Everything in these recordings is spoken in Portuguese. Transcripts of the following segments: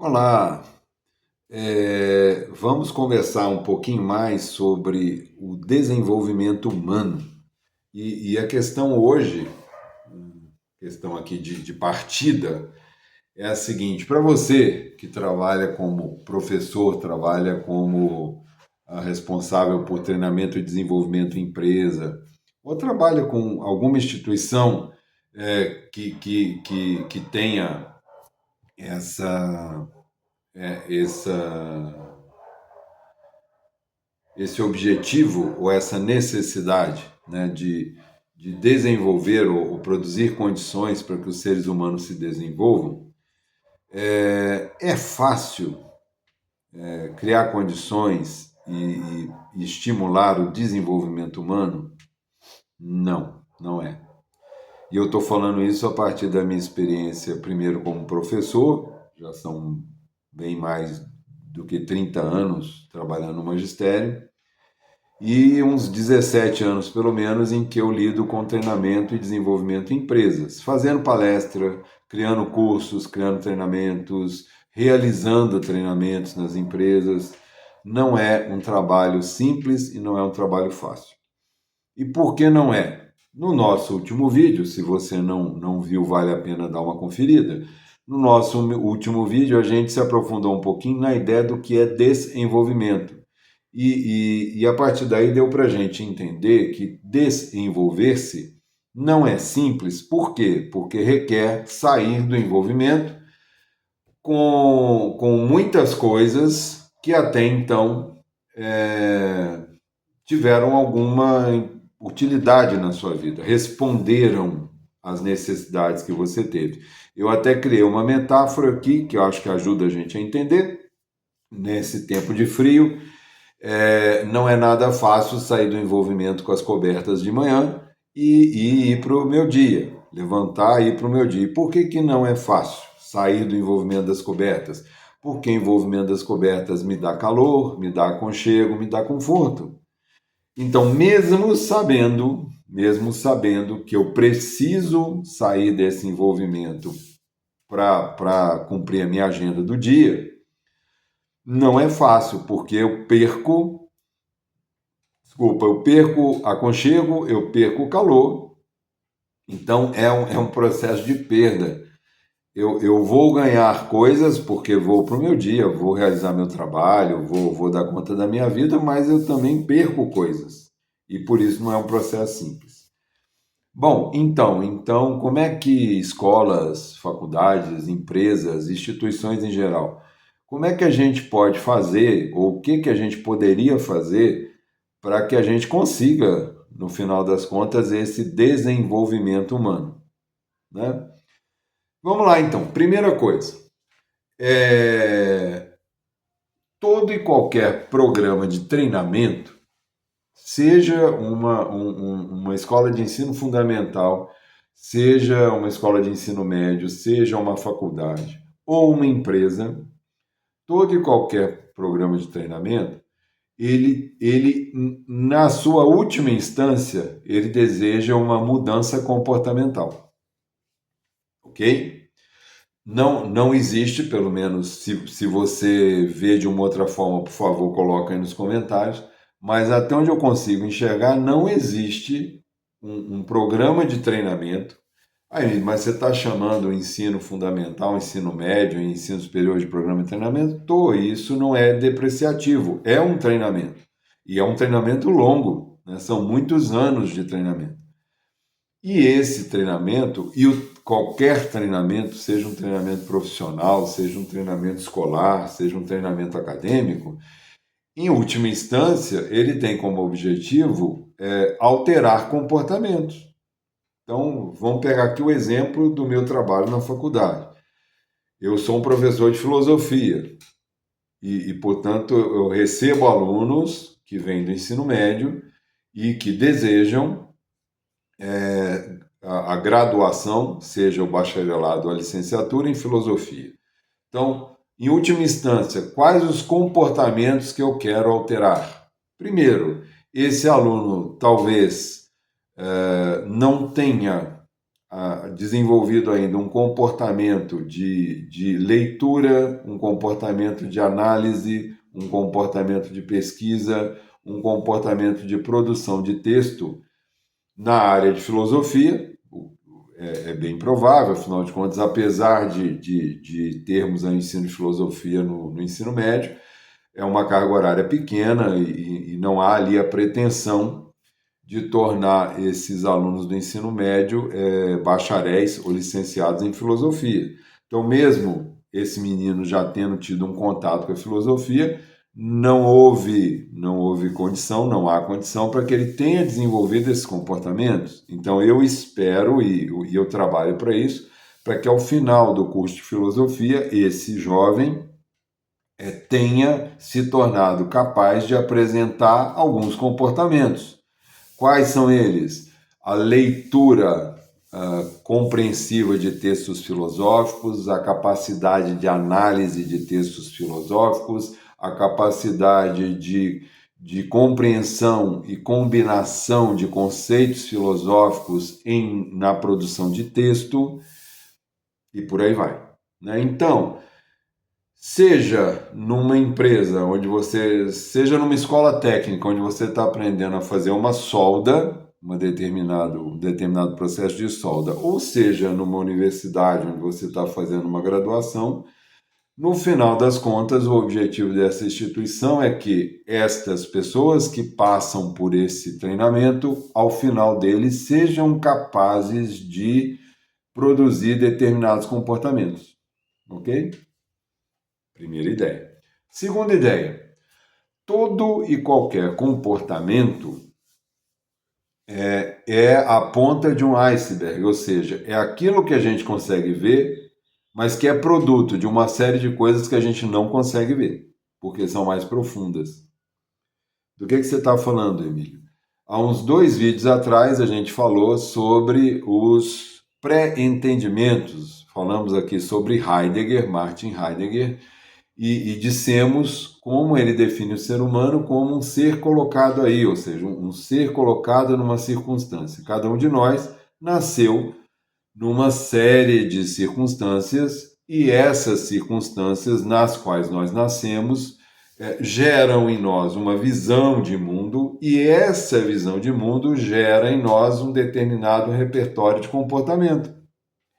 Olá, vamos conversar um pouquinho mais sobre o desenvolvimento humano. E a questão hoje, questão aqui de partida, é a seguinte: para você que trabalha como professor, trabalha como responsável por treinamento e desenvolvimento em empresa, ou trabalha com alguma instituição que tenha essa, essa esse objetivo ou essa necessidade, né, de desenvolver ou produzir condições para que os seres humanos se desenvolvam, é fácil criar condições e estimular o desenvolvimento humano? Não, não é. E eu estou falando isso a partir da minha experiência, primeiro como professor, já são bem mais do que 30 anos trabalhando no magistério, e uns 17 anos, pelo menos, em que eu lido com treinamento e desenvolvimento em empresas, fazendo palestra, criando cursos, criando treinamentos, realizando treinamentos nas empresas. Não é um trabalho simples e não é um trabalho fácil. E por que não é? No nosso último vídeo, se você não viu, vale a pena dar uma conferida. No nosso último vídeo, a gente se aprofundou um pouquinho na ideia do que é desenvolvimento. E a partir daí deu para a gente entender que desenvolver-se não é simples. Por quê? Porque requer sair do envolvimento com muitas coisas que até então tiveram alguma utilidade na sua vida, responderam às necessidades que você teve. Eu até criei uma metáfora aqui que eu acho que ajuda a gente a entender. Nesse tempo de frio, não é nada fácil sair do envolvimento com as cobertas de manhã e ir para o meu dia, levantar e ir para o meu dia. E por que não é fácil sair do envolvimento das cobertas? Porque o envolvimento das cobertas me dá calor, me dá aconchego, me dá conforto. Então, mesmo sabendo que eu preciso sair desse envolvimento para cumprir a minha agenda do dia, não é fácil, porque eu perco aconchego, eu perco calor, então é um processo de perda. Eu vou ganhar coisas porque vou para o meu dia, vou realizar meu trabalho, vou dar conta da minha vida, mas eu também perco coisas. E por isso não é um processo simples. Bom, então como é que escolas, faculdades, empresas, instituições em geral, como é que a gente pode fazer, ou o que a gente poderia fazer para que a gente consiga, no final das contas, esse desenvolvimento humano, né? Vamos lá, então. Primeira coisa, todo e qualquer programa de treinamento, seja uma escola de ensino fundamental, seja uma escola de ensino médio, seja uma faculdade ou uma empresa, todo e qualquer programa de treinamento, ele, na sua última instância, ele deseja uma mudança comportamental, ok? Não existe, pelo menos se você vê de uma outra forma, por favor, coloca aí nos comentários, mas até onde eu consigo enxergar, não existe um programa de treinamento. Aí, mas você está chamando o ensino fundamental, ensino médio, ensino superior de programa de treinamento? Tô, isso não é depreciativo, é um treinamento. E é um treinamento longo, né? São muitos anos de treinamento. E esse treinamento, qualquer treinamento, seja um treinamento profissional, seja um treinamento escolar, seja um treinamento acadêmico, em última instância, ele tem como objetivo alterar comportamentos. Então, vamos pegar aqui o exemplo do meu trabalho na faculdade. Eu sou um professor de filosofia portanto, eu recebo alunos que vêm do ensino médio e que desejam a graduação, seja o bacharelado ou a licenciatura em filosofia. Então, em última instância, quais os comportamentos que eu quero alterar? Primeiro, esse aluno talvez não tenha desenvolvido ainda um comportamento de leitura, um comportamento de análise, um comportamento de pesquisa, um comportamento de produção de texto na área de filosofia. É bem provável, afinal de contas, apesar de termos o ensino de filosofia no ensino médio, é uma carga horária pequena e não há ali a pretensão de tornar esses alunos do ensino médio bacharéis ou licenciados em filosofia. Então, mesmo esse menino já tendo tido um contato com a filosofia, não houve condição, não há condição para que ele tenha desenvolvido esses comportamentos. Então, eu espero e eu trabalho para isso, para que ao final do curso de filosofia, esse jovem tenha se tornado capaz de apresentar alguns comportamentos. Quais são eles? A leitura compreensiva de textos filosóficos, a capacidade de análise de textos filosóficos, a capacidade de compreensão e combinação de conceitos filosóficos na produção de texto, e por aí vai. Né? Então, seja numa empresa seja numa escola técnica onde você está aprendendo a fazer uma solda, um determinado processo de solda, ou seja numa universidade onde você está fazendo uma graduação, no final das contas, o objetivo dessa instituição é que estas pessoas que passam por esse treinamento, ao final dele, sejam capazes de produzir determinados comportamentos. Ok? Primeira ideia. Segunda ideia. Todo e qualquer comportamento é a ponta de um iceberg, ou seja, é aquilo que a gente consegue ver, mas que é produto de uma série de coisas que a gente não consegue ver, porque são mais profundas. Do que você está falando, Emílio? Há uns 2 vídeos atrás a gente falou sobre os pré-entendimentos. Falamos aqui sobre Heidegger, Martin Heidegger, e dissemos como ele define o ser humano como um ser colocado aí, ou seja, um ser colocado numa circunstância. Cada um de nós nasceu numa série de circunstâncias e essas circunstâncias nas quais nós nascemos geram em nós uma visão de mundo e essa visão de mundo gera em nós um determinado repertório de comportamento.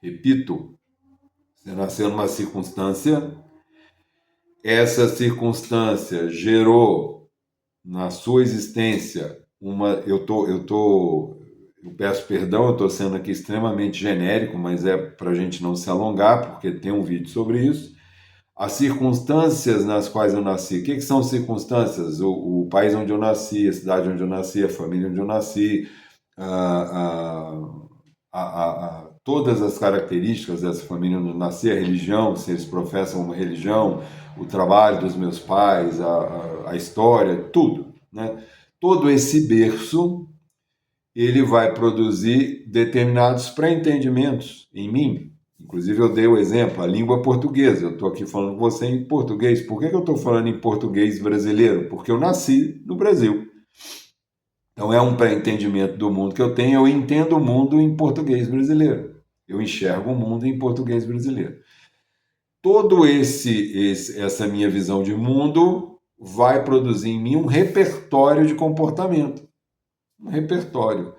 Repito, você nasceu numa circunstância, essa circunstância gerou na sua existência eu peço perdão, eu estou sendo aqui extremamente genérico, mas é para a gente não se alongar, porque tem um vídeo sobre isso. As circunstâncias nas quais eu nasci. O que são circunstâncias? O país onde eu nasci, a cidade onde eu nasci, a família onde eu nasci, todas as características dessa família onde eu nasci, a religião, se eles professam uma religião, o trabalho dos meus pais, a história, tudo. Né? Todo esse berço, ele vai produzir determinados pré-entendimentos em mim. Inclusive eu dei o exemplo, a língua portuguesa. Eu estou aqui falando com você em português. Por que eu estou falando em português brasileiro? Porque eu nasci no Brasil. Então é um pré-entendimento do mundo que eu tenho. Eu entendo o mundo em português brasileiro. Eu enxergo o mundo em português brasileiro. Todo essa minha visão de mundo vai produzir em mim um repertório de comportamento. Um repertório.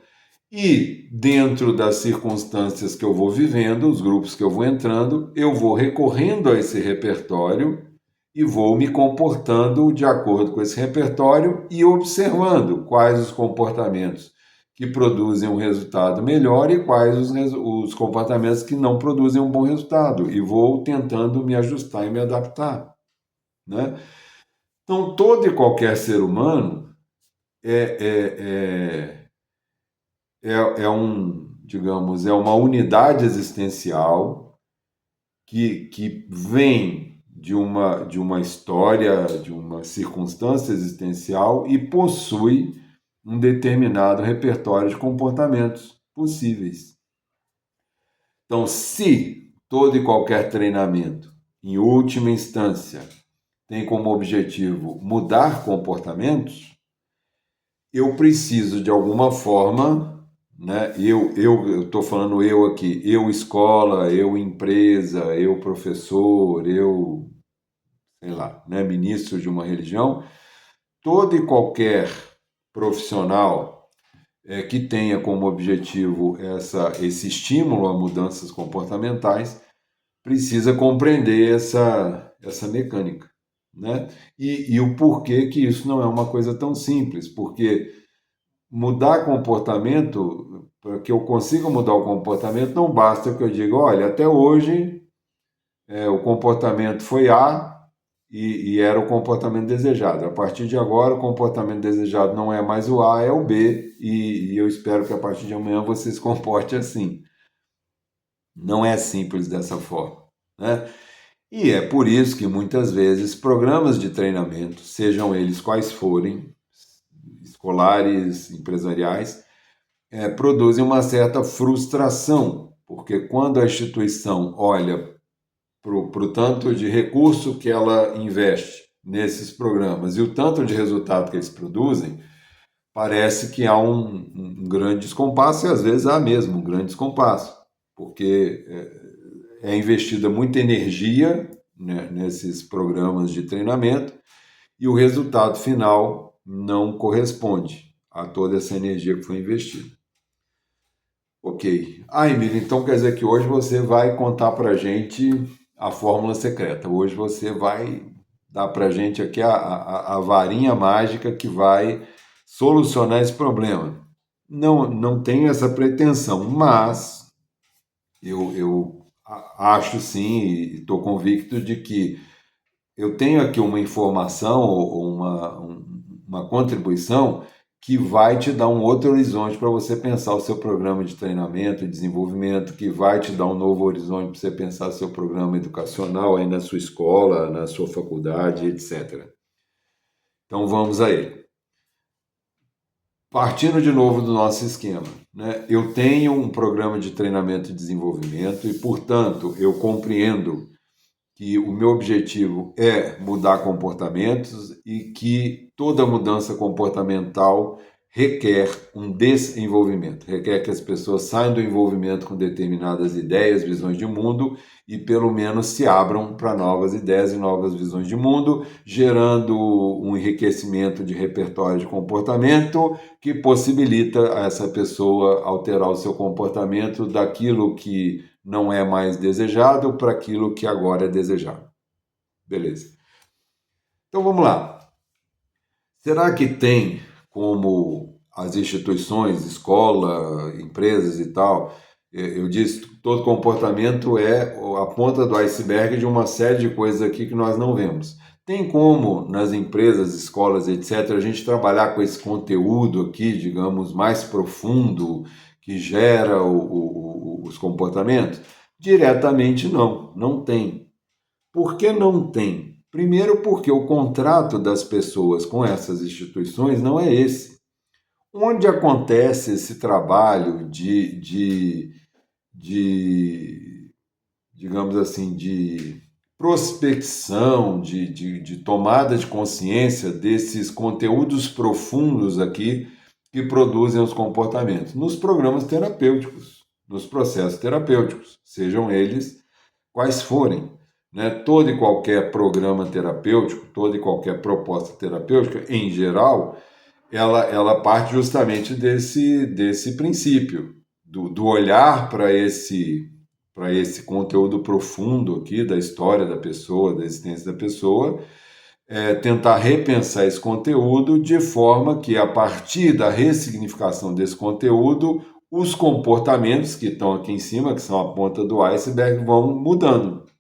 E dentro das circunstâncias que eu vou vivendo, os grupos que eu vou entrando, eu vou recorrendo a esse repertório e vou me comportando de acordo com esse repertório e observando quais os comportamentos que produzem um resultado melhor e quais os comportamentos que não produzem um bom resultado. E vou tentando me ajustar e me adaptar. Né? Então, todo e qualquer ser humano digamos, é uma unidade existencial que vem de uma história, de uma circunstância existencial e possui um determinado repertório de comportamentos possíveis. Então, se todo e qualquer treinamento, em última instância, tem como objetivo mudar comportamentos, eu preciso, de alguma forma, né? Eu estou falando eu aqui, eu escola, eu empresa, eu professor, eu, sei lá, né, ministro de uma religião, todo e qualquer profissional que tenha como objetivo esse estímulo a mudanças comportamentais precisa compreender essa mecânica, né? E o porquê que isso não é uma coisa tão simples, porque mudar comportamento, para que eu consiga mudar o comportamento, não basta que eu diga, olha, até hoje o comportamento foi A e era o comportamento desejado. A partir de agora, o comportamento desejado não é mais o A, é o B, e eu espero que a partir de amanhã você se comporte assim. Não é simples dessa forma, né? E é por isso que muitas vezes programas de treinamento, sejam eles quais forem, escolares, empresariais, produzem uma certa frustração, porque quando a instituição olha para o tanto de recurso que ela investe nesses programas e o tanto de resultado que eles produzem, parece que há um grande descompasso, e às vezes há mesmo um grande descompasso, porque é investida muita energia, né, nesses programas de treinamento e o resultado final não corresponde a toda essa energia que foi investida. Ok. Emílio, então quer dizer que hoje você vai contar para a gente a fórmula secreta. Hoje você vai dar para a gente aqui a varinha mágica que vai solucionar esse problema. Não tenho essa pretensão, mas eu acho sim e estou convicto de que eu tenho aqui uma informação ou uma contribuição que vai te dar um outro horizonte para você pensar o seu programa de treinamento e desenvolvimento, que vai te dar um novo horizonte para você pensar o seu programa educacional aí na sua escola, na sua faculdade, etc. Então vamos a ele. Partindo de novo do nosso esquema, né? Eu tenho um programa de treinamento e desenvolvimento e, portanto, eu compreendo que o meu objetivo é mudar comportamentos e que toda mudança comportamental requer um desenvolvimento, requer que as pessoas saiam do envolvimento com determinadas ideias, visões de mundo e pelo menos se abram para novas ideias e novas visões de mundo, gerando um enriquecimento de repertório de comportamento que possibilita a essa pessoa alterar o seu comportamento daquilo que não é mais desejado para aquilo que agora é desejado. Beleza. Então vamos lá. Será que tem como as instituições, escola, empresas e tal, eu disse, todo comportamento é a ponta do iceberg de uma série de coisas aqui que nós não vemos. Tem como nas empresas, escolas, etc., a gente trabalhar com esse conteúdo aqui, digamos, mais profundo, que gera os comportamentos? Diretamente não tem. Por que não tem? Primeiro, porque o contrato das pessoas com essas instituições não é esse. Onde acontece esse trabalho de digamos assim, de prospecção, de tomada de consciência desses conteúdos profundos aqui que produzem os comportamentos? Nos programas terapêuticos, nos processos terapêuticos, sejam eles quais forem. Né? Todo e qualquer programa terapêutico, toda e qualquer proposta terapêutica, em geral, ela parte justamente desse princípio, do olhar para esse conteúdo profundo aqui da história da pessoa, da existência da pessoa, tentar repensar esse conteúdo de forma que, a partir da ressignificação desse conteúdo, os comportamentos que estão aqui em cima, que são a ponta do iceberg, vão mudando.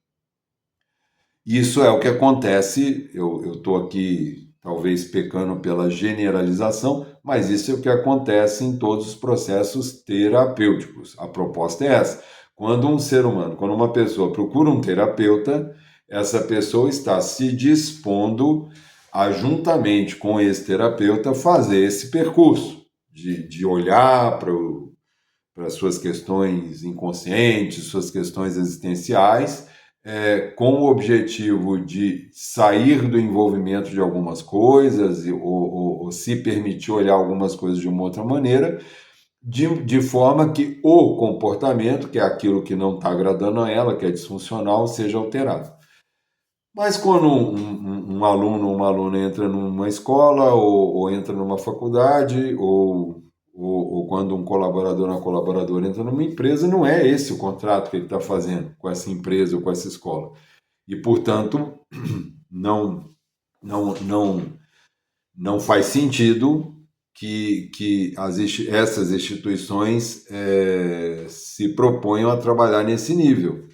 Isso é o que acontece, eu estou aqui talvez pecando pela generalização, mas isso é o que acontece em todos os processos terapêuticos. A proposta é essa. Quando um ser humano, quando uma pessoa procura um terapeuta, essa pessoa está se dispondo a, juntamente com esse terapeuta, fazer esse percurso de olhar para as suas questões inconscientes, suas questões existenciais, com o objetivo de sair do envolvimento de algumas coisas ou se permitir olhar algumas coisas de uma outra maneira, de forma que o comportamento, que é aquilo que não está agradando a ela, que é disfuncional, seja alterado. Mas quando um aluno ou uma aluna entra numa escola ou entra numa faculdade ou quando um colaborador ou uma colaboradora entra numa empresa, não é esse o contrato que ele está fazendo com essa empresa ou com essa escola. E, portanto, não, não, não faz sentido que essas instituições se proponham a trabalhar nesse nível.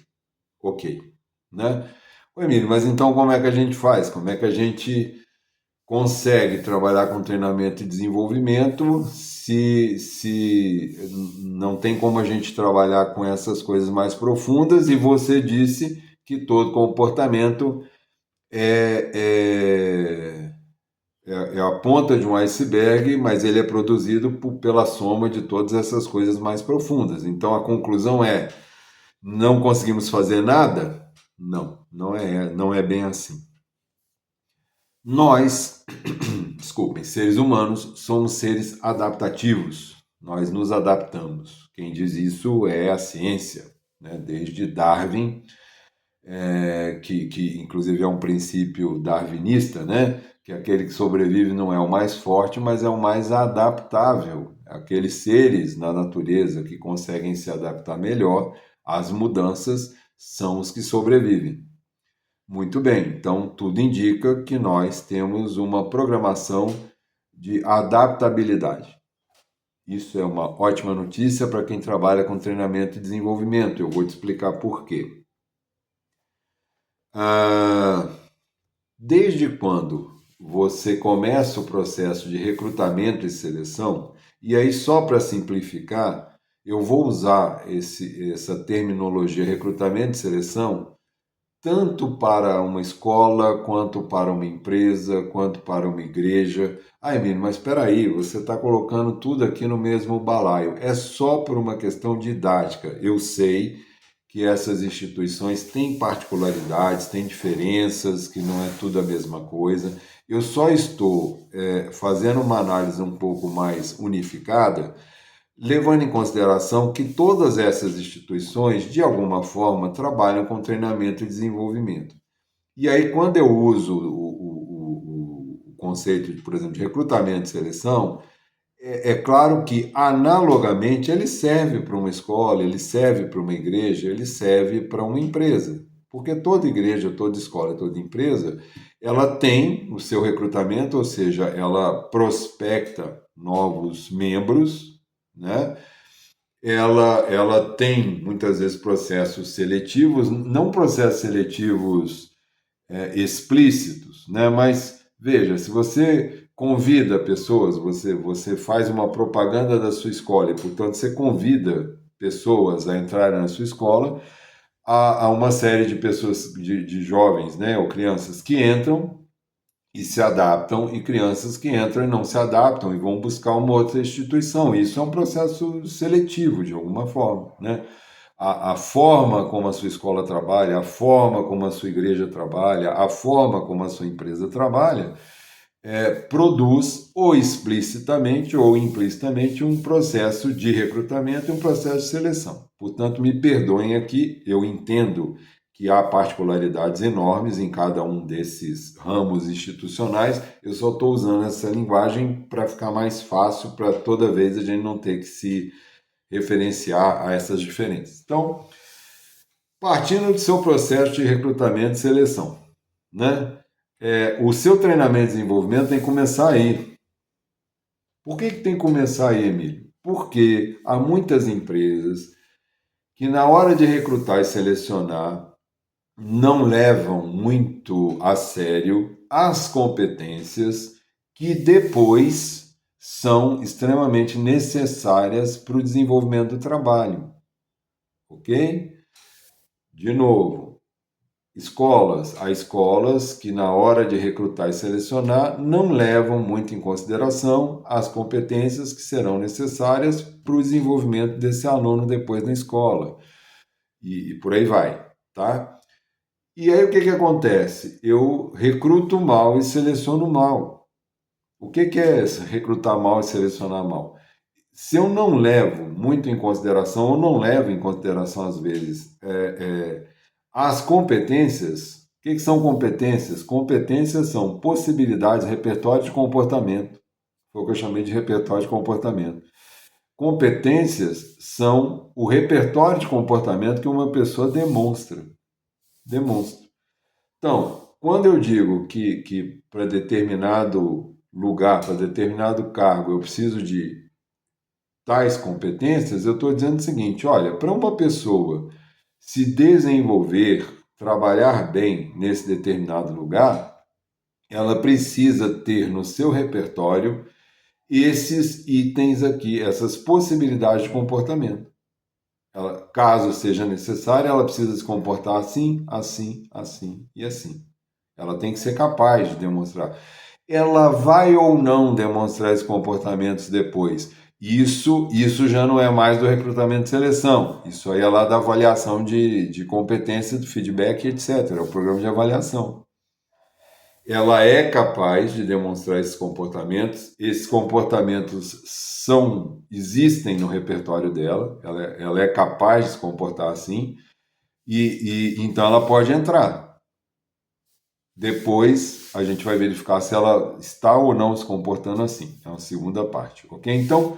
Ok, né? Oi, Emílio, mas então como é que a gente faz? Como é que a gente consegue trabalhar com treinamento e desenvolvimento se não tem como a gente trabalhar com essas coisas mais profundas? E você disse que todo comportamento é, é a ponta de um iceberg, mas ele é produzido pela soma de todas essas coisas mais profundas. Então a conclusão é: não conseguimos fazer nada? Não, não é bem assim. Nós, desculpem, seres humanos, somos seres adaptativos. Nós nos adaptamos. Quem diz isso é a ciência, né? Desde Darwin, que inclusive é um princípio darwinista, né? Que aquele que sobrevive não é o mais forte, mas é o mais adaptável. Aqueles seres na natureza que conseguem se adaptar melhor às mudanças são os que sobrevivem. Muito bem, então tudo indica que nós temos uma programação de adaptabilidade. Isso é uma ótima notícia para quem trabalha com treinamento e desenvolvimento. Eu vou te explicar por quê. Ah, desde quando você começa o processo de recrutamento e seleção, e aí só para simplificar, eu vou usar essa terminologia recrutamento e seleção tanto para uma escola, quanto para uma empresa, quanto para uma igreja. Ai, menino, mas espera aí, você está colocando tudo aqui no mesmo balaio. É só por uma questão didática. Eu sei que essas instituições têm particularidades, têm diferenças, que não é tudo a mesma coisa. Eu só estou fazendo uma análise um pouco mais unificada, levando em consideração que todas essas instituições, de alguma forma, trabalham com treinamento e desenvolvimento. E aí, quando eu uso o conceito, por exemplo, de recrutamento e seleção, é claro que, analogamente, ele serve para uma escola, ele serve para uma igreja, ele serve para uma empresa. Porque toda igreja, toda escola, toda empresa, ela tem o seu recrutamento, ou seja, ela prospecta novos membros, né? Ela tem muitas vezes processos seletivos, não processos seletivos explícitos, né? Mas veja, se você convida pessoas, você faz uma propaganda da sua escola e, portanto, você convida pessoas a entrarem na sua escola, há uma série de pessoas, de jovens, né, ou crianças que entram e se adaptam, e crianças que entram e não se adaptam e vão buscar uma outra instituição. Isso é um processo seletivo, de alguma forma, né? A forma como a sua escola trabalha, a forma como a sua igreja trabalha, a forma como a sua empresa trabalha, produz ou explicitamente ou implicitamente um processo de recrutamento e um processo de seleção. Portanto, me perdoem aqui, eu entendo que há particularidades enormes em cada um desses ramos institucionais, eu só estou usando essa linguagem para ficar mais fácil, para toda vez a gente não ter que se referenciar a essas diferenças. Então, partindo do seu processo de recrutamento e seleção, né? O seu treinamento e desenvolvimento tem que começar aí. Por que tem que começar aí, Emílio? Porque há muitas empresas que, na hora de recrutar e selecionar, não levam muito a sério as competências que depois são extremamente necessárias para o desenvolvimento do trabalho, ok? De novo, há escolas que na hora de recrutar e selecionar não levam muito em consideração as competências que serão necessárias para o desenvolvimento desse aluno depois na escola. E por aí vai, tá? E aí o que acontece? Eu recruto mal e seleciono mal. O que é recrutar mal e selecionar mal? se eu não levo muito em consideração, ou não levo em consideração às vezes, as competências, o que são competências? Competências são possibilidades, repertório de comportamento, foi o que eu chamei de repertório de comportamento. Competências são o repertório de comportamento que uma pessoa demonstra. Demonstra. Então, quando eu digo que para determinado lugar, para determinado cargo, eu preciso de tais competências, eu estou dizendo o seguinte: olha, para uma pessoa se desenvolver, trabalhar bem nesse determinado lugar, ela precisa ter no seu repertório esses itens aqui, essas possibilidades de comportamento. Ela, caso seja necessário, ela precisa se comportar assim, assim, assim e assim. Ela tem que ser capaz de demonstrar. Ela vai ou não demonstrar esses comportamentos depois? Isso já não é mais do recrutamento e seleção. Isso aí é lá da avaliação de competência, do feedback, etc. É o programa de avaliação. Ela é capaz de demonstrar esses comportamentos existem no repertório dela, ela é capaz de se comportar assim, e então ela pode entrar. Depois a gente vai verificar se ela está ou não se comportando assim. É a segunda parte, ok? Então,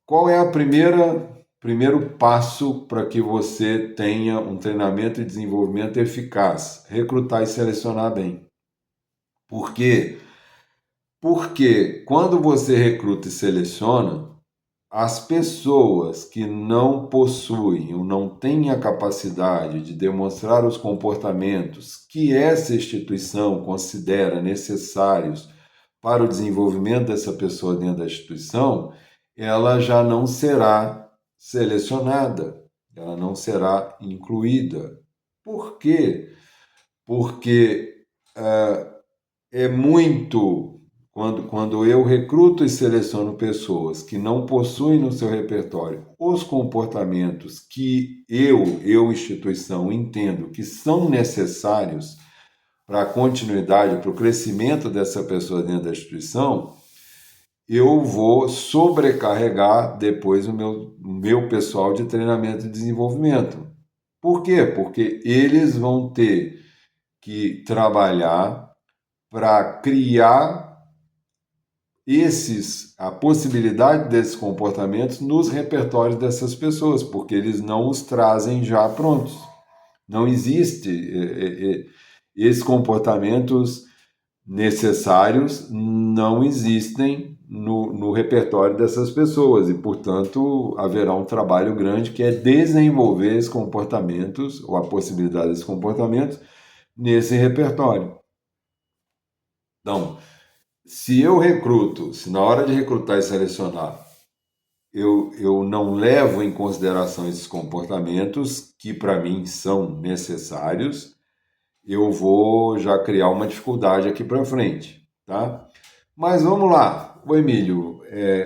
qual é a primeiro passo para que você tenha um treinamento e desenvolvimento eficaz? Recrutar e selecionar bem. Por quê? Porque quando você recruta e seleciona, as pessoas que não possuem ou não têm a capacidade de demonstrar os comportamentos que essa instituição considera necessários para o desenvolvimento dessa pessoa dentro da instituição, ela já não será selecionada, ela não será incluída. Por quê? Porque é muito quando eu recruto e seleciono pessoas que não possuem no seu repertório os comportamentos que instituição, entendo que são necessários para a continuidade, para o crescimento dessa pessoa dentro da instituição, eu vou sobrecarregar depois o meu pessoal de treinamento e desenvolvimento. Por quê? Porque eles vão ter que trabalhar para criar a possibilidade desses comportamentos nos repertórios dessas pessoas, porque eles não os trazem já prontos. Não existe esses comportamentos necessários não existem no repertório dessas pessoas e, portanto, haverá um trabalho grande que é desenvolver esses comportamentos ou a possibilidade desses comportamentos nesse repertório. Então, se na hora de recrutar e selecionar, eu não levo em consideração esses comportamentos que para mim são necessários, eu vou já criar uma dificuldade aqui para frente, tá? Mas vamos lá, o Emílio,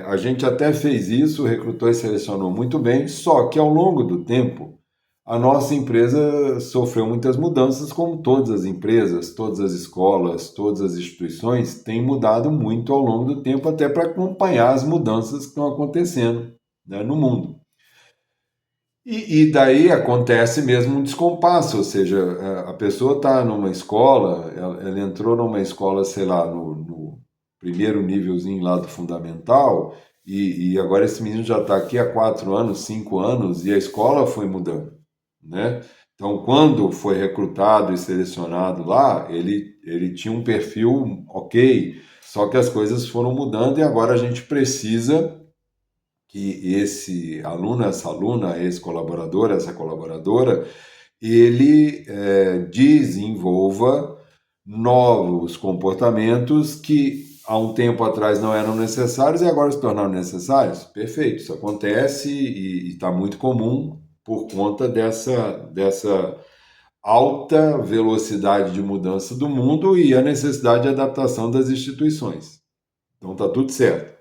a gente até fez isso, recrutou e selecionou muito bem, só que ao longo do tempo a nossa empresa sofreu muitas mudanças, como todas as empresas, todas as escolas, todas as instituições têm mudado muito ao longo do tempo, até para acompanhar as mudanças que estão acontecendo, né, no mundo. E daí acontece mesmo um descompasso, ou seja, a pessoa está numa escola, ela entrou numa escola, sei lá, no primeiro nívelzinho lá do fundamental, e agora esse menino já está aqui há 4 anos, 5 anos, e a escola foi mudando, né? Então, quando foi recrutado e selecionado lá, ele tinha um perfil ok, só que as coisas foram mudando e agora a gente precisa que esse aluno, essa aluna, esse colaborador, essa colaboradora, ele desenvolva novos comportamentos que há um tempo atrás não eram necessários e agora se tornaram necessários. Perfeito, isso acontece e está muito comum por conta dessa alta velocidade de mudança do mundo e a necessidade de adaptação das instituições. Então está tudo certo.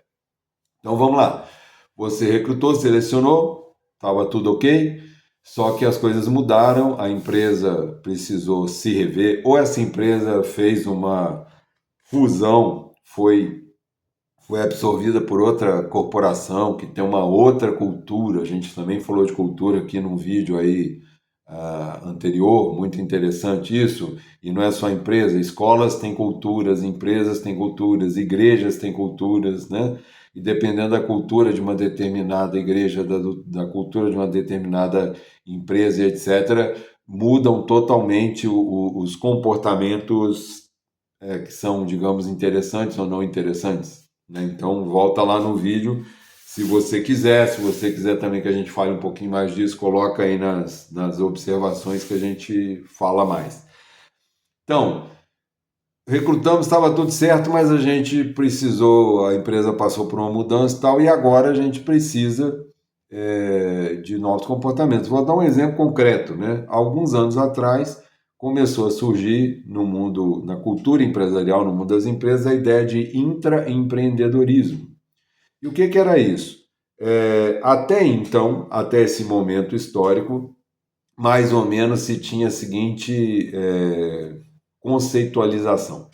Então vamos lá. Você recrutou, selecionou, estava tudo ok, só que as coisas mudaram, a empresa precisou se rever, ou essa empresa fez uma fusão, foi foi absorvida por outra corporação que tem uma outra cultura. A gente também falou de cultura aqui num vídeo aí anterior, muito interessante isso. E não é só empresa, escolas têm culturas, empresas têm culturas, igrejas têm culturas, né? E dependendo da cultura de uma determinada igreja, da cultura de uma determinada empresa, etc., mudam totalmente os comportamentos que são, digamos, interessantes ou não interessantes, né? Então, volta lá no vídeo, se você quiser. Se você quiser também que a gente fale um pouquinho mais disso, coloca aí nas observações que a gente fala mais. Então, recrutamos, estava tudo certo, mas a gente precisou, a empresa passou por uma mudança e tal, e agora a gente precisa de novos comportamentos. Vou dar um exemplo concreto, né? Alguns anos atrás começou a surgir no mundo, na cultura empresarial, no mundo das empresas, a ideia de intraempreendedorismo. E o que era isso? Até então, até esse momento histórico, mais ou menos se tinha a seguinte conceitualização.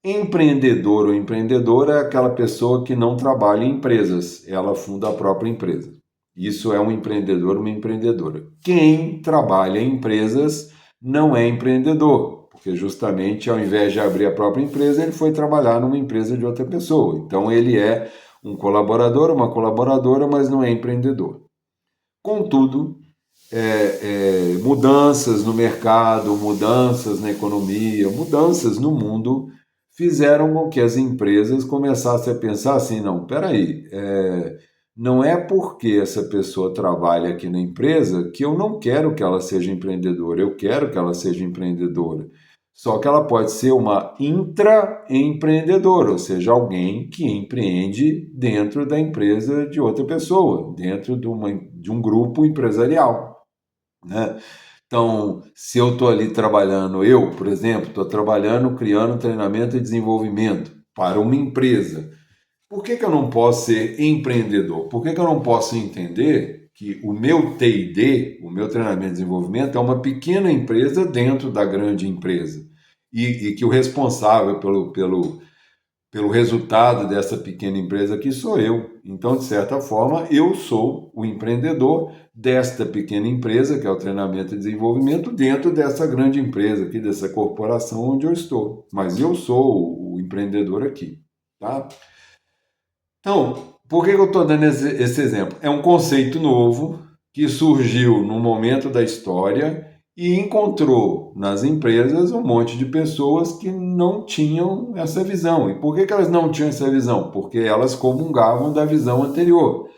Empreendedor ou empreendedora é aquela pessoa que não trabalha em empresas, ela funda a própria empresa. Isso é um empreendedor, uma empreendedora. Quem trabalha em empresas não é empreendedor, porque justamente ao invés de abrir a própria empresa, ele foi trabalhar numa empresa de outra pessoa. Então ele é um colaborador, uma colaboradora, mas não é empreendedor. Contudo, mudanças no mercado, mudanças na economia, mudanças no mundo fizeram com que as empresas começassem a pensar assim, não, peraí, não é porque essa pessoa trabalha aqui na empresa que eu não quero que ela seja empreendedora, eu quero que ela seja empreendedora. Só que ela pode ser uma intraempreendedora, ou seja, alguém que empreende dentro da empresa de outra pessoa, dentro de um grupo empresarial, né? Então, se eu estou ali trabalhando, eu, por exemplo, estou trabalhando, criando treinamento e desenvolvimento para uma empresa, por que eu não posso ser empreendedor? Por que eu não posso entender que o meu T&D, o meu treinamento e desenvolvimento, é uma pequena empresa dentro da grande empresa? E que o responsável pelo resultado dessa pequena empresa aqui sou eu. Então, de certa forma, eu sou o empreendedor desta pequena empresa, que é o treinamento e desenvolvimento, dentro dessa grande empresa aqui, dessa corporação onde eu estou. Mas eu sou o empreendedor aqui, tá? Então, por que eu estou dando esse exemplo? É um conceito novo que surgiu no momento da história e encontrou nas empresas um monte de pessoas que não tinham essa visão. E por que elas não tinham essa visão? Porque elas comungavam da visão anterior.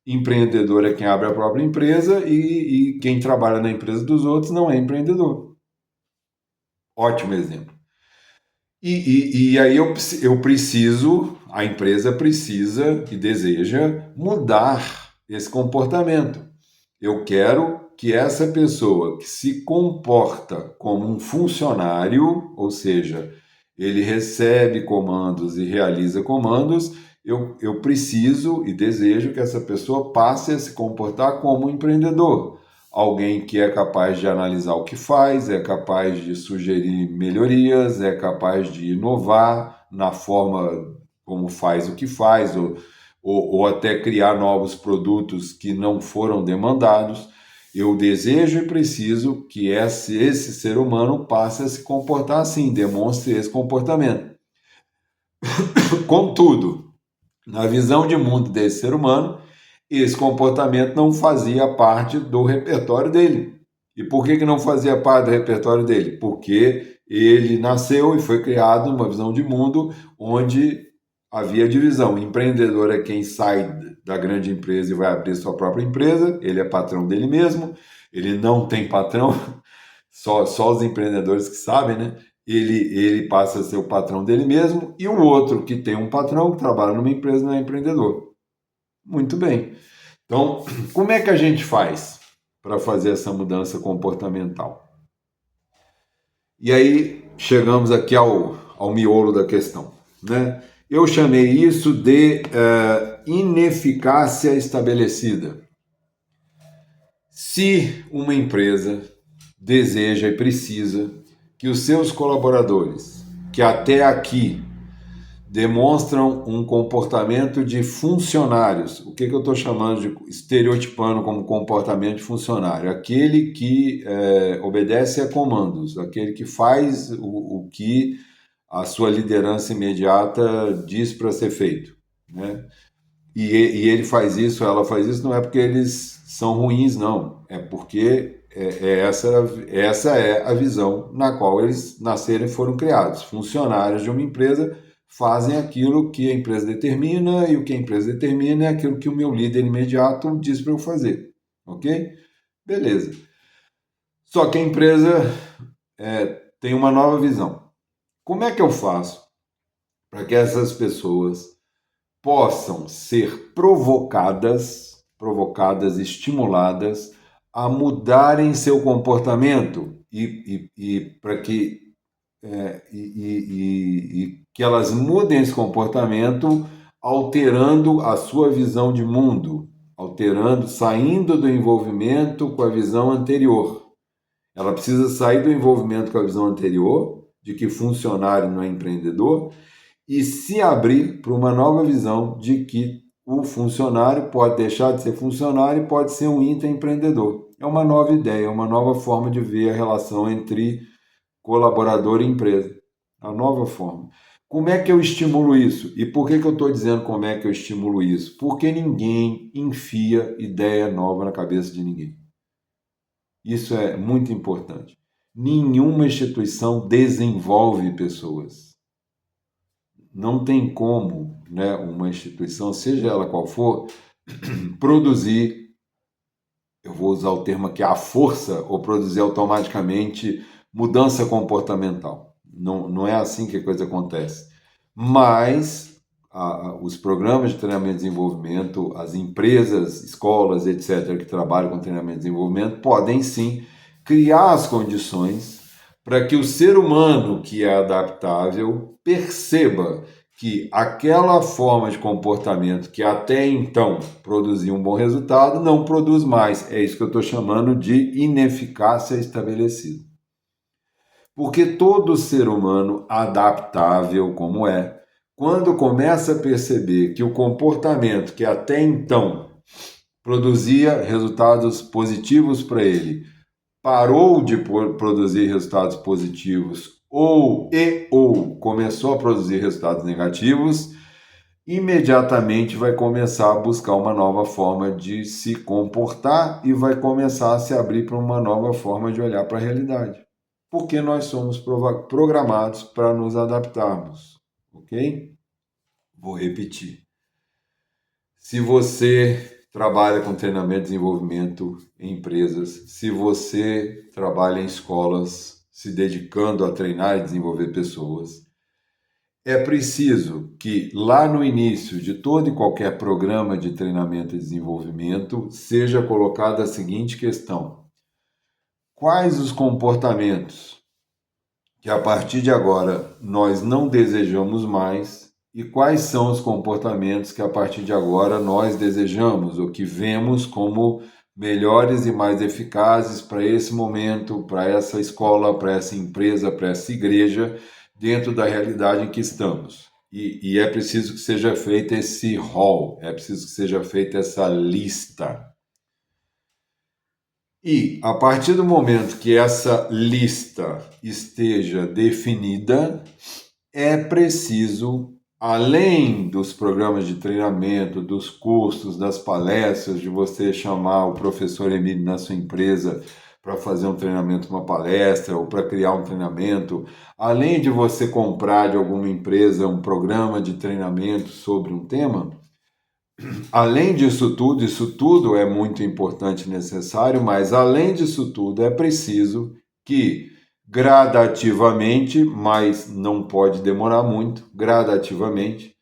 Empreendedor é quem abre a própria empresa e quem trabalha na empresa dos outros não é empreendedor. Ótimo exemplo. E aí eu preciso, a empresa precisa e deseja mudar esse comportamento. Eu quero que essa pessoa que se comporta como um funcionário, ou seja, ele recebe comandos e realiza comandos, eu preciso e desejo que essa pessoa passe a se comportar como um empreendedor. Alguém que é capaz de analisar o que faz, é capaz de sugerir melhorias, é capaz de inovar na forma como faz o que faz, ou até criar novos produtos que não foram demandados. Eu desejo e preciso que esse ser humano passe a se comportar assim, demonstre esse comportamento. Contudo, na visão de mundo desse ser humano, esse comportamento não fazia parte do repertório dele. E por que não fazia parte do repertório dele? Porque ele nasceu e foi criado numa visão de mundo onde havia divisão. Empreendedor é quem sai da grande empresa e vai abrir sua própria empresa, ele é patrão dele mesmo, ele não tem patrão, só os empreendedores que sabem, né? Ele passa a ser o patrão dele mesmo, e o outro que tem um patrão, que trabalha numa empresa, não é empreendedor. Muito bem. Então, como é que a gente faz para fazer essa mudança comportamental? E aí chegamos aqui ao miolo da questão, né? Eu chamei isso de ineficácia estabelecida. Se uma empresa deseja e precisa que os seus colaboradores, que até aqui demonstram um comportamento de funcionários. O que eu estou chamando de estereotipando como comportamento de funcionário? Aquele que obedece a comandos, aquele que faz o que a sua liderança imediata diz para ser feito, né? E ele faz isso, ela faz isso, não é porque eles são ruins, não. É porque essa é a visão na qual eles nasceram e foram criados. Funcionários de uma empresa fazem aquilo que a empresa determina, e o que a empresa determina é aquilo que o meu líder imediato diz para eu fazer. Ok? Beleza. Só que a empresa tem uma nova visão. Como é que eu faço para que essas pessoas possam ser provocadas, estimuladas a mudarem seu comportamento e para que que elas mudem esse comportamento alterando a sua visão de mundo, alterando, saindo do envolvimento com a visão anterior. Ela precisa sair do envolvimento com a visão anterior, de que funcionário não é empreendedor, e se abrir para uma nova visão de que o funcionário pode deixar de ser funcionário e pode ser um intraempreendedor. É uma nova ideia, é uma nova forma de ver a relação entre colaborador e empresa. A nova forma. Como é que eu estimulo isso? E por que eu estou dizendo como é que eu estimulo isso? Porque ninguém enfia ideia nova na cabeça de ninguém. Isso é muito importante. Nenhuma instituição desenvolve pessoas. Não tem como, né, uma instituição, seja ela qual for, produzir, eu vou usar o termo aqui, à força, ou produzir automaticamente mudança comportamental. Não é assim que a coisa acontece. Mas os programas de treinamento e desenvolvimento, as empresas, escolas, etc., que trabalham com treinamento e desenvolvimento, podem sim criar as condições para que o ser humano que é adaptável perceba que aquela forma de comportamento que até então produzia um bom resultado não produz mais. É isso que eu estou chamando de ineficácia estabelecida. Porque todo ser humano adaptável como é, quando começa a perceber que o comportamento que até então produzia resultados positivos para ele, parou de produzir resultados positivos ou começou a produzir resultados negativos, imediatamente vai começar a buscar uma nova forma de se comportar e vai começar a se abrir para uma nova forma de olhar para a realidade. Porque nós somos programados para nos adaptarmos, ok? Vou repetir. Se você trabalha com treinamento e desenvolvimento em empresas, se você trabalha em escolas se dedicando a treinar e desenvolver pessoas, é preciso que lá no início de todo e qualquer programa de treinamento e desenvolvimento seja colocada a seguinte questão: quais os comportamentos que a partir de agora nós não desejamos mais e quais são os comportamentos que a partir de agora nós desejamos ou que vemos como melhores e mais eficazes para esse momento, para essa escola, para essa empresa, para essa igreja, dentro da realidade em que estamos. E é preciso que seja feito esse rol, é preciso que seja feita essa lista. E a partir do momento que essa lista esteja definida, é preciso, além dos programas de treinamento, dos cursos, das palestras, de você chamar o professor Emílio na sua empresa para fazer um treinamento, uma palestra, ou para criar um treinamento, além de você comprar de alguma empresa um programa de treinamento sobre um tema, além disso tudo, isso tudo é muito importante e necessário, mas além disso tudo é preciso que gradativamente, mas não pode demorar muito, gradativamente,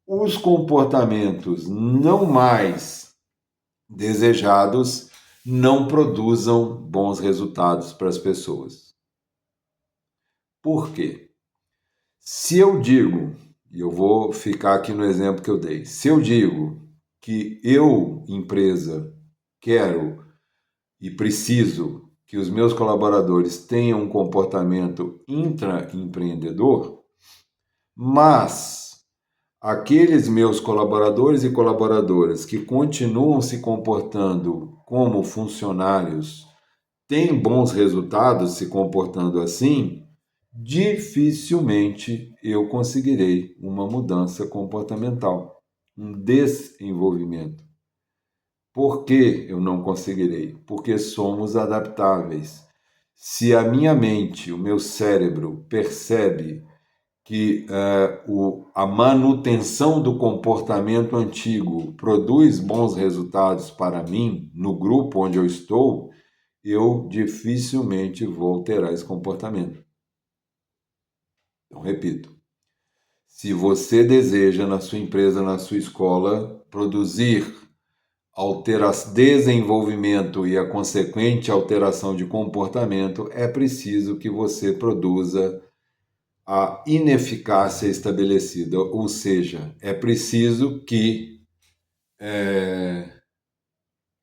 os comportamentos não mais desejados não produzam bons resultados para as pessoas. Por quê? Se eu digo, e eu vou ficar aqui no exemplo que eu dei, se eu digo que eu, empresa, quero e preciso que os meus colaboradores tenham um comportamento intraempreendedor, mas aqueles meus colaboradores e colaboradoras que continuam se comportando como funcionários têm bons resultados se comportando assim, dificilmente eu conseguirei uma mudança comportamental, um desenvolvimento. Por que eu não conseguirei? Porque somos adaptáveis. Se a minha mente, o meu cérebro, percebe que a manutenção do comportamento antigo produz bons resultados para mim, no grupo onde eu estou, eu dificilmente vou alterar esse comportamento. Então, repito, se você deseja na sua empresa, na sua escola, produzir desenvolvimento e a consequente alteração de comportamento, é preciso que você produza a ineficácia estabelecida, ou seja, é preciso que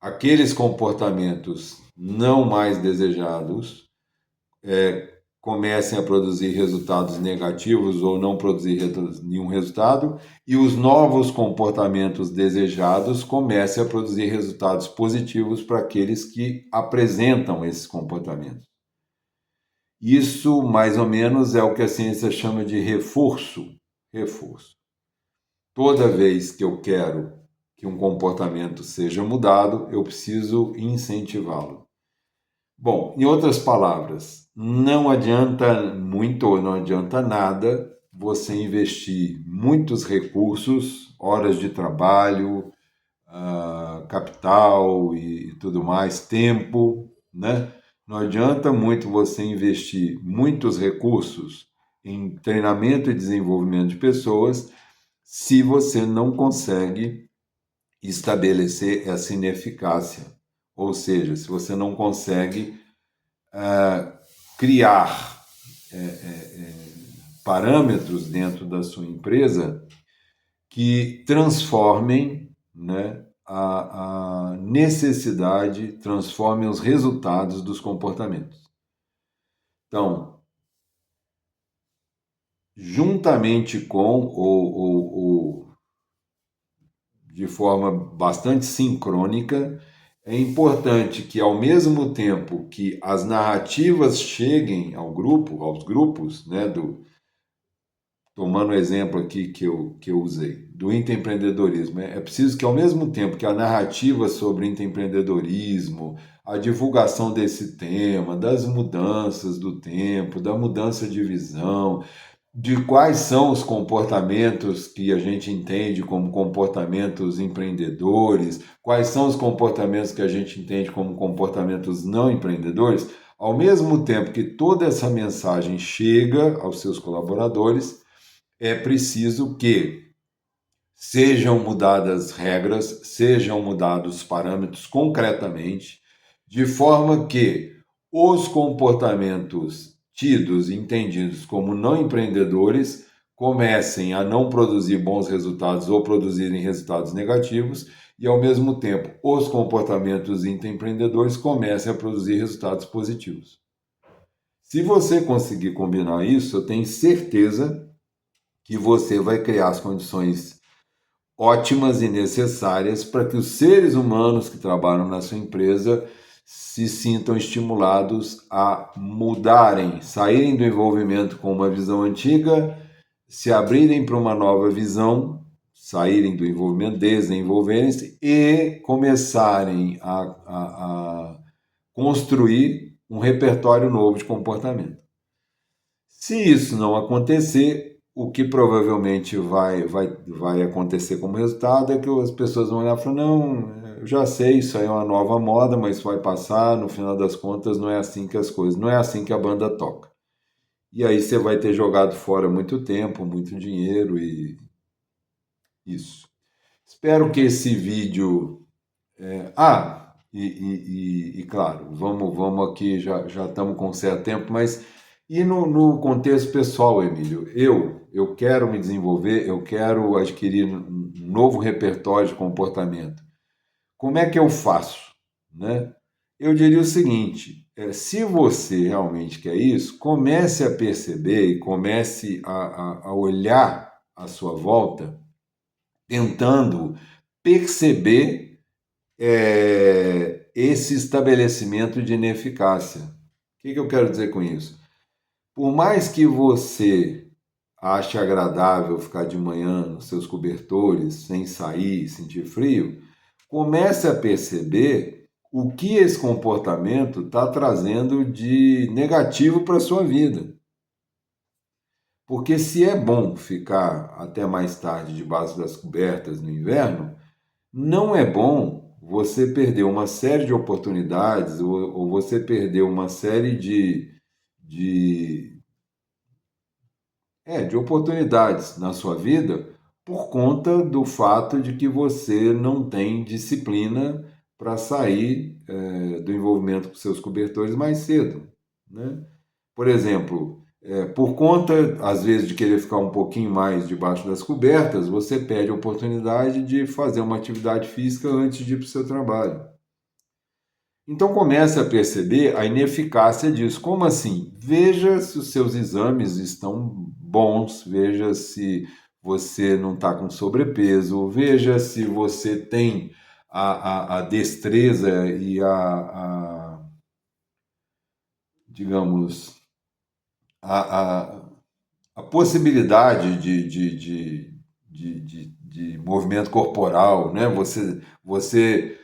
aqueles comportamentos não mais desejados comecem a produzir resultados negativos ou não produzir nenhum resultado, e os novos comportamentos desejados comecem a produzir resultados positivos para aqueles que apresentam esses comportamentos. Isso, mais ou menos, é o que a ciência chama de reforço. Reforço. Toda vez que eu quero que um comportamento seja mudado, eu preciso incentivá-lo. Bom, em outras palavras, não adianta muito ou não adianta nada você investir muitos recursos, horas de trabalho, capital e tudo mais, tempo, né? Não adianta muito você investir muitos recursos em treinamento e desenvolvimento de pessoas se você não consegue estabelecer essa ineficácia. Ou seja, se você não consegue criar parâmetros dentro da sua empresa que transformem, né, a necessidade, transformem os resultados dos comportamentos. Então, juntamente com ou de forma bastante sincrônica, é importante que, ao mesmo tempo que as narrativas cheguem aos grupos, né, tomando o exemplo aqui que eu usei, do intraempreendedorismo, é preciso que, ao mesmo tempo que a narrativa sobre intraempreendedorismo, a divulgação desse tema, das mudanças do tempo, da mudança de visão, de quais são os comportamentos que a gente entende como comportamentos empreendedores, quais são os comportamentos que a gente entende como comportamentos não empreendedores, ao mesmo tempo que toda essa mensagem chega aos seus colaboradores, é preciso que sejam mudadas regras, sejam mudados parâmetros concretamente, de forma que os comportamentos tidos e entendidos como não empreendedores comecem a não produzir bons resultados ou produzirem resultados negativos, e ao mesmo tempo os comportamentos intraempreendedores comecem a produzir resultados positivos. Se você conseguir combinar isso, eu tenho certeza que você vai criar as condições ótimas e necessárias para que os seres humanos que trabalham na sua empresa se sintam estimulados a mudarem, saírem do envolvimento com uma visão antiga, se abrirem para uma nova visão, saírem do envolvimento, desenvolverem-se e começarem a construir um repertório novo de comportamento. Se isso não acontecer, o que provavelmente vai acontecer como resultado é que as pessoas vão olhar e falar, não, eu já sei, isso aí é uma nova moda, mas isso vai passar, no final das contas não é assim que as coisas, não é assim que a banda toca. E aí você vai ter jogado fora muito tempo, muito dinheiro e isso. Espero que esse vídeo... claro, vamos aqui, já estamos com um certo tempo, mas e no contexto pessoal, Emílio? Eu quero me desenvolver, eu quero adquirir um novo repertório de comportamento. Como é que eu faço? Né? Eu diria o seguinte, se você realmente quer isso, comece a perceber e comece a olhar à sua volta tentando perceber esse estabelecimento de ineficácia. O que eu quero dizer com isso? Por mais que você ache agradável ficar de manhã nos seus cobertores, sem sair, sentir frio, comece a perceber o que esse comportamento está trazendo de negativo para a sua vida. Porque se é bom ficar até mais tarde debaixo das cobertas no inverno, não é bom você perder uma série de oportunidades ou você perder uma série de, de oportunidades na sua vida por conta do fato de que você não tem disciplina para sair do envolvimento com seus cobertores mais cedo, né? Por exemplo, por conta, às vezes, de querer ficar um pouquinho mais debaixo das cobertas, você perde a oportunidade de fazer uma atividade física antes de ir para o seu trabalho. Então comece a perceber a ineficácia disso. Como assim? Veja se os seus exames estão bons, veja se você não está com sobrepeso, veja se você tem a destreza e digamos, a, a possibilidade de movimento corporal, né? Você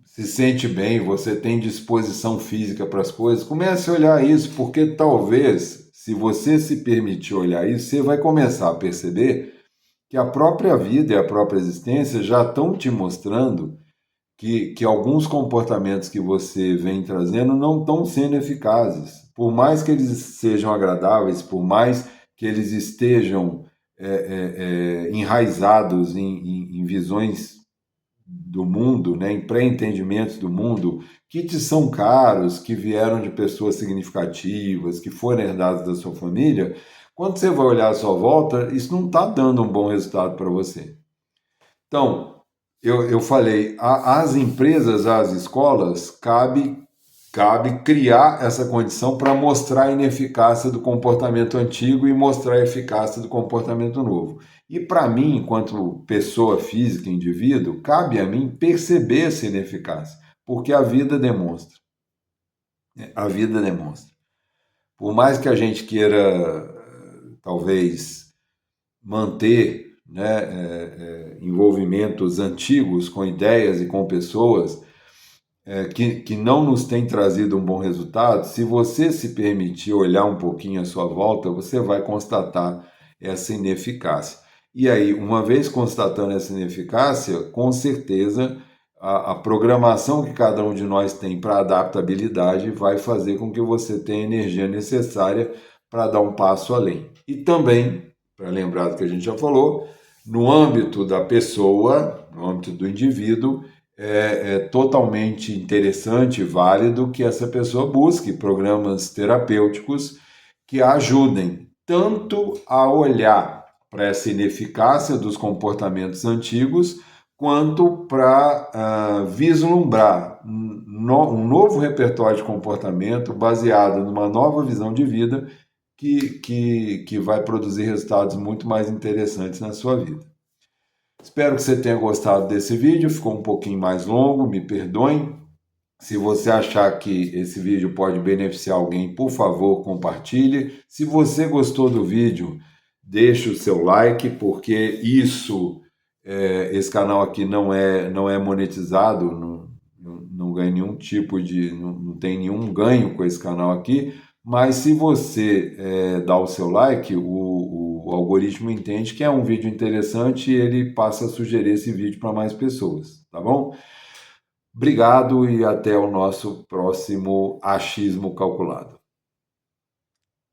se sente bem, você tem disposição física para as coisas, comece a olhar isso, porque talvez, se você se permitir olhar isso, você vai começar a perceber que a própria vida e a própria existência já estão te mostrando que alguns comportamentos que você vem trazendo não estão sendo eficazes. Por mais que eles sejam agradáveis, por mais que eles estejam enraizados em visões do mundo, né, em pré-entendimentos do mundo, que te são caros, que vieram de pessoas significativas, que foram herdados da sua família, quando você vai olhar à sua volta, isso não está dando um bom resultado para você. Então, eu falei, às empresas, às escolas, cabe criar essa condição para mostrar a ineficácia do comportamento antigo e mostrar a eficácia do comportamento novo. E para mim, enquanto pessoa física, indivíduo, cabe a mim perceber essa ineficácia, porque a vida demonstra. A vida demonstra. Por mais que a gente queira, talvez, manter, né, envolvimentos antigos com ideias e com pessoas que não nos têm trazido um bom resultado, se você se permitir olhar um pouquinho à sua volta, você vai constatar essa ineficácia. E aí, uma vez constatando essa ineficácia, com certeza a programação que cada um de nós tem para adaptabilidade vai fazer com que você tenha a energia necessária para dar um passo além. E também, para lembrar do que a gente já falou, no âmbito da pessoa, no âmbito do indivíduo, é totalmente interessante e válido que essa pessoa busque programas terapêuticos que a ajudem tanto a olhar para essa ineficácia dos comportamentos antigos, quanto para vislumbrar um novo repertório de comportamento baseado numa nova visão de vida que vai produzir resultados muito mais interessantes na sua vida. Espero que você tenha gostado desse vídeo, ficou um pouquinho mais longo, me perdoem. Se você achar que esse vídeo pode beneficiar alguém, por favor, compartilhe. Se você gostou do vídeo, deixe o seu like, porque esse canal aqui não é monetizado, não ganha nenhum tipo não tem nenhum ganho com esse canal aqui. Mas se você dá o seu like, o algoritmo entende que é um vídeo interessante e ele passa a sugerir esse vídeo para mais pessoas, tá bom? Obrigado e até o nosso próximo Achismo Calculado.